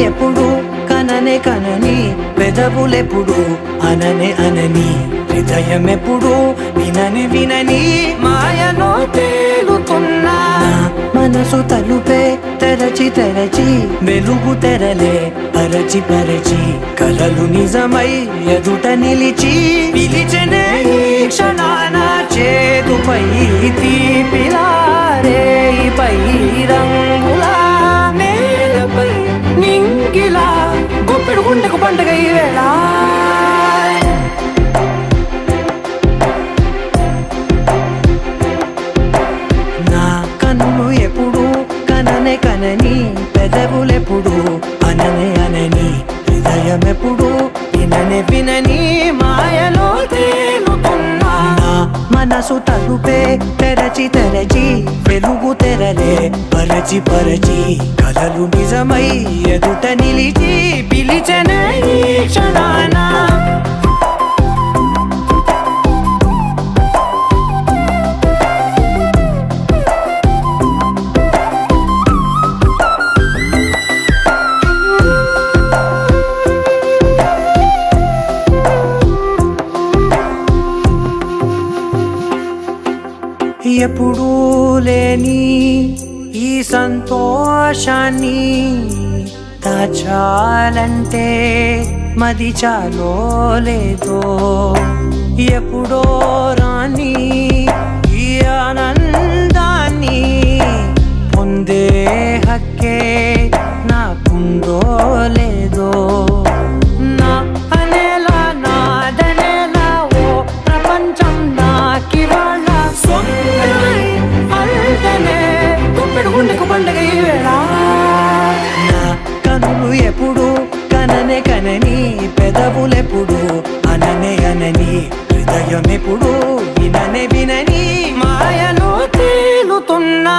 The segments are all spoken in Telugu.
ఎప్పుడు కననే కనని పెదవులెప్పుడు అననే అనని హృదయం ఎప్పుడు వినని వినని మాయలో తేలుతున్నా మనసు తలుపే తెరచి తెరచి వెలుగు తెరలే పరచి పరచి కలలు నిజమై ఎదుట నిలిచి పిలిచెనే ఈ క్షణాన చేతుపై తీపిలారే పై రంగులా నేలపై నింగిలా గుప్పెడు గుండెకు పండుగ ఈ వేళ నా కన్నులు ఎప్పుడు కననే కనని పెదవులెప్పుడు అననే అనని హృదయం ఎప్పుడు విననే వినని మాయలో తేలుతున్నా మనసు తలుపే తెరచి తెరచి వెలుగు తెరలే పరచి పరచి కలలు నిజమై ఎదుట నిలిచి పిలిచెనే ఈ క్షణాన ఎప్పుడూ లేని ఈ సంతోషాన్ని దాచాలంటే మది చాలో లేదో ఎప్పుడో రాని ఈ ఆనందాన్ని పొందే హక్కే నాకుందో లేదో నా అనేలా నాదనేలా ఓ ప్రపంచం నాకివాళ గుండెకు పండుగ ఈ వేళ నా కనులు ఎప్పుడు కననే కనని పెదవులెప్పుడు అననే అనని హృదయం ఎప్పుడు విననే వినని మాయలో తేలుతున్నా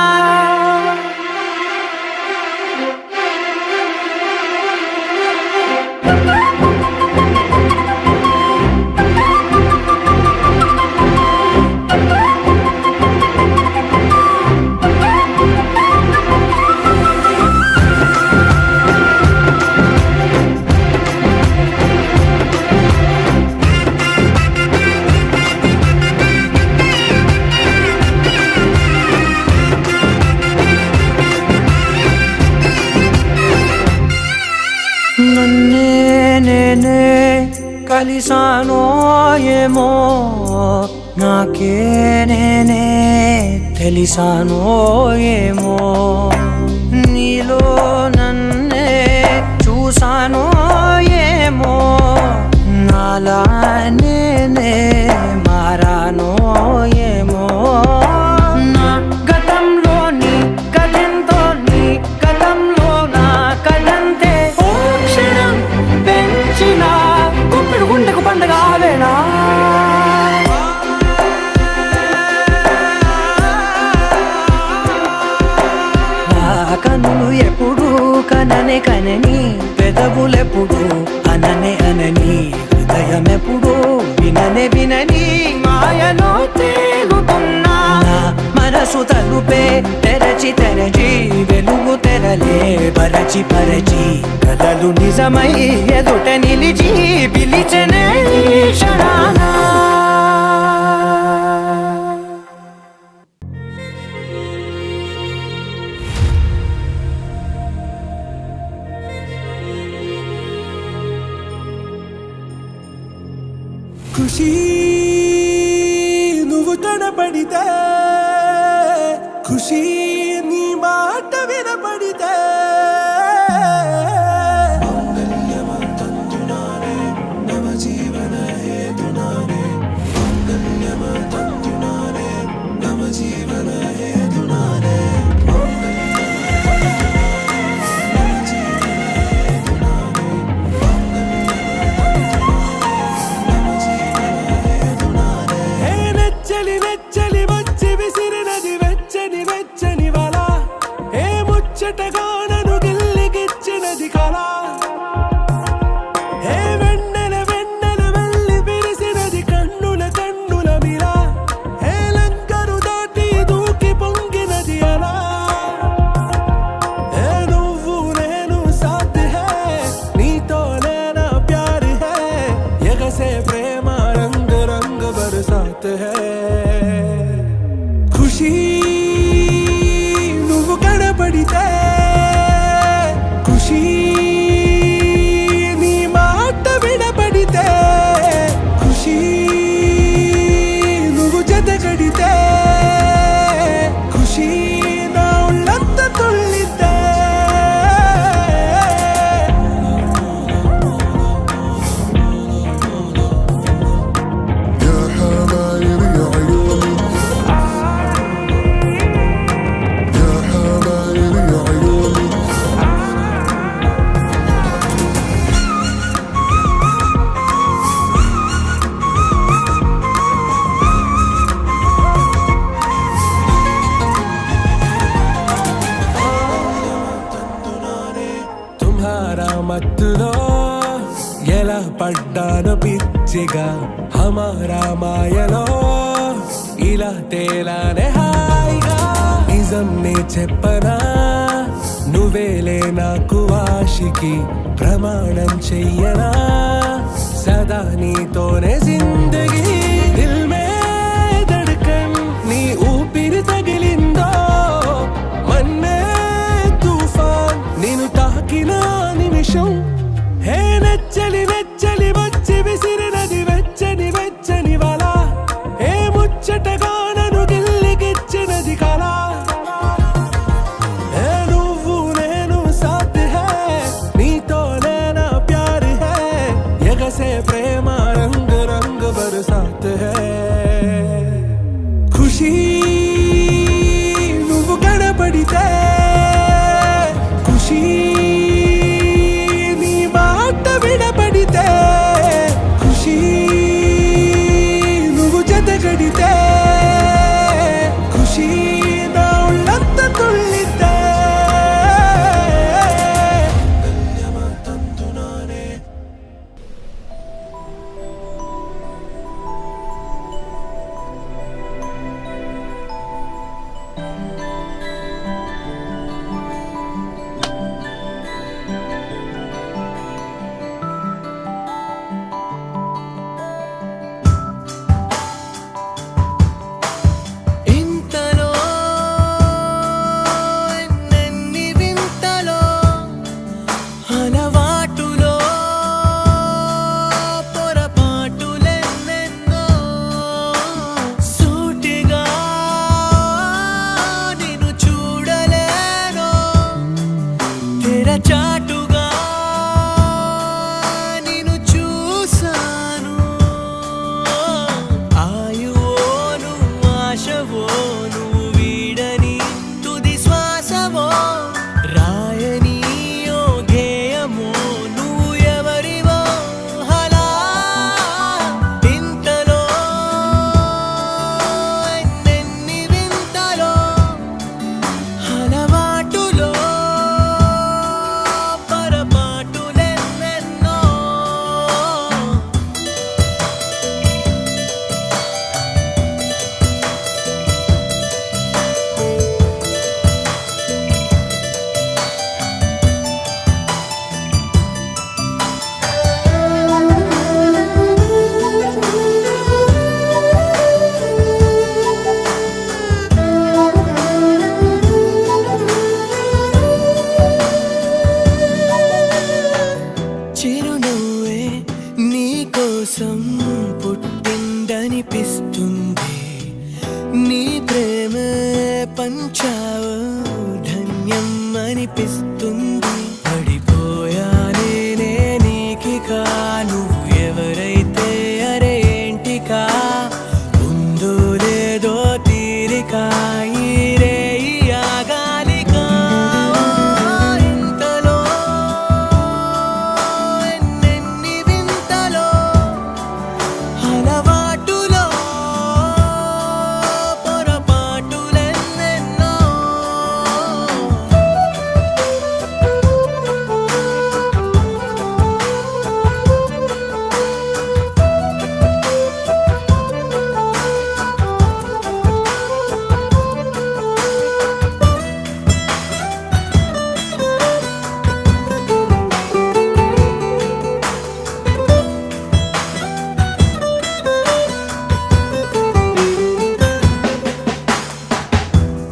నేనే కలిసానో ఏమో నాకే నేనే తెలిసానో ఏమో నీలో నన్నే చూసానో ఏమో నాలా నేనే మారానో ఏమో నా గతంలోని కథంతో నీ గతంలో నా కథంతే గుండెకు పండుగ వేళ కన్నులు ఎప్పుడు కననే కనని పెదవులెప్పుడు అననే అనని హృదయం ఎప్పుడు విననే వినని మాయలో తేలుతున్నా మనసు తలుపే తెరచి తెరచి వెలుగు తెరలే పరచి పరచి కలలు నిజమై ఎదుట నిలిచి పిలిచెనే ఈ క్షణాన ఖుషీ నువ్వు కనపడితే ఖుషీ నీ మాట వినపడితే మత్తులో ఎలా పడ్డాను పిచ్చిగా హమారా మాయలో ఇలా తేలానే హాయిగా నిజం నే చెప్పనా నువ్వేలే నాకు ఆశికి ప్రమాణం చెయ్యనా సదా నీతోనే జిందగీ దిల్ మే ధడ్కన్ నీ ఊపిరి తగిలిందో మన్నే తుఫాన్ నేను తాకిన నిమిషం హే నెచ్చలి నెచ్చలి వచ్చి విసిరినది వెచ్చని వెచ్చని వల ఏ ముచ్చటగా నన్ను గిల్లిగిచ్చినది కళ ఏ నువ్వు నేను సాథ్ హై నీతోనే నా ప్యార్ హై ఎగసే ప్రేమ రంగ్ రంగ్ బరసాత్ హై ఖుషీ నువ్వు కనపడితే ఖుషీ నీ మాట వినపడితే ఖుషీ నువ్వు జతగడితే ఖుషీ నా ఉళ్ళంత తుళ్ళితే తందునానే ఇంతలో ఎన్నెన్ని వింతలో అలవాటులో పొరపాటులెన్నెన్నో సూటిగా నిన్ను చూడలేను తెరచాటుగా నిన్ను చూసాను ఆయువోను ఆశవోను వీడని తుది శ్వాసవో రాయని ఓ గేయమో నువ్వు ఎవరివో హలా ఇంతలో ఎన్నెన్ని వింతలో అలవాటులో పొరపాటులెన్నెన్నో చిరునవ్వే నీ కోసం పుట్టిందనిపిస్తుంది నీ ప్రేమ పంచావు ధన్యం అనిపిస్తుంది పడిపోయానే నీకికా నువ్వు ఎవరైతే అరే ఏంటికా ఉందో లేదో తీరిక ఈ రేయి ఆగాలికా ఇంతలో ఎన్నెన్ని వింతలో అలవాటులో పొరపాటులెన్నెన్నో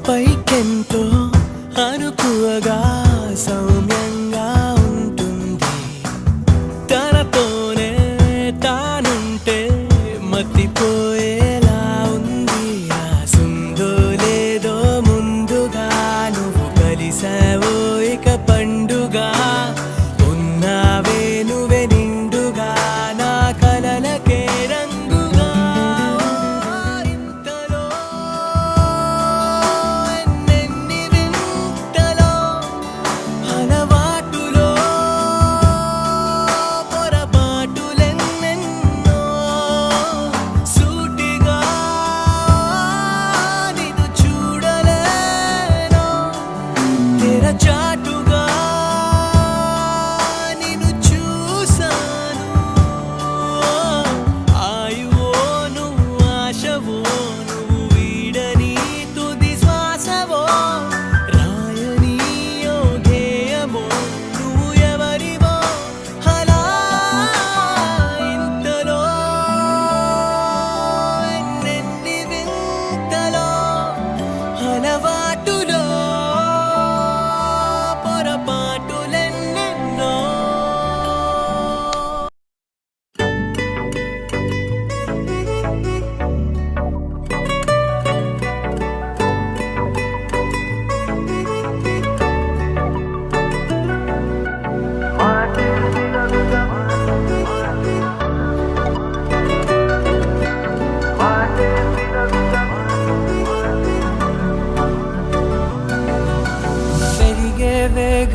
పైకెంతో అనుకువగా సౌమ్యంగా ఉంటుంది తనతోనే తానుంటే మతిపోయేలా ఉంది రాసుందో లేదో ముందుగా నువ్వు కలిసావో ఇక పండుగా ఉన్నావే నువ్వే నిండుగా నా కలలకే రంగుగా ఇంతలో ఎన్నెన్ని వింతలో అలవా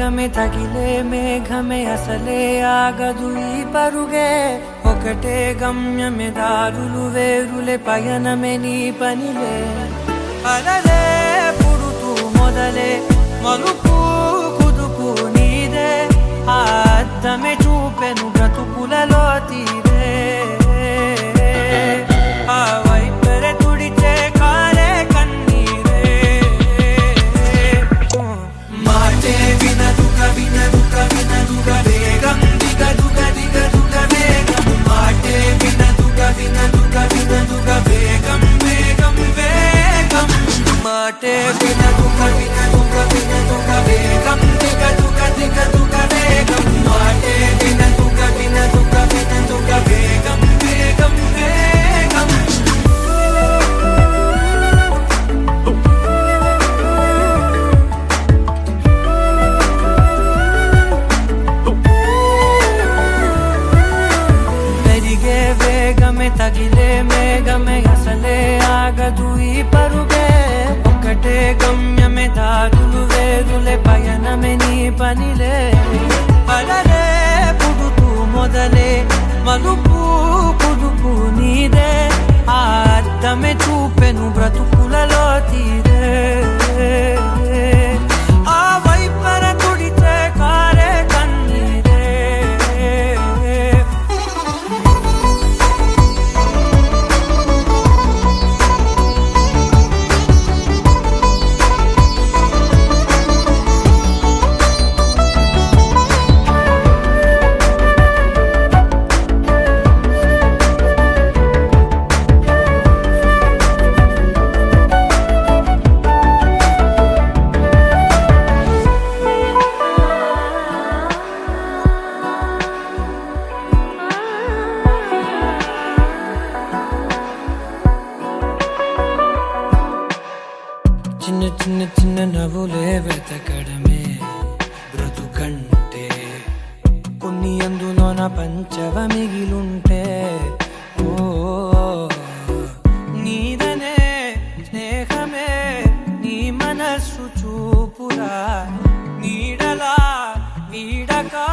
వేగమే తగిలే మేఘమే అసలే ఆగదు ఈ పరుగే ఒకటే గమ్యమే దారులు వేరులే పయనమే నీ పనిలే అలలే పుడుతూ మొదలే మలుపు కుదుపు నీదే ఆ అద్దమే చూపెను బ్రతుకులలో తీరే ఆ వైపరే తుడిచే కాలే కన్నీరే మాటే వినదుగ వినదుగ వినదుగ వేగం దిగదుగ దిగదుగ వేగం మాటే వినదుగ వినదుగ వినదుగ వేగం వేగం వేగం మాటే వినదుగ వినదుగ వినదుగ వేగం దిగదుగ దిగదుగ వేగం మాటే వినదుగ వినదుగ వినదుగ వేగం వేగం వేగం పెరిగే వేగమే తగిలే మేఘమే అసలే ఆగదు ఈ పరుగే ఒకటే గమ్యమే దారులు వేరులే పయనమే నీ పనిలే అలలే పుడుతూ మొదలే మలుపు కుదుపు నీదే ఆ అద్దమే చూపెను బ్రతుకులలో తీరే ఆ వైపర తుడిచే కారే కన్నీరే చిన్న చిన్న చిన్న నవ్వులే వెతకడమే బ్రతుకంటే కొన్ని అందులోన పంచవ మిగిలుంటే ఓ నీదనే స్నేహమే నీ మనస్సు చూపురా నీడలా వీడకా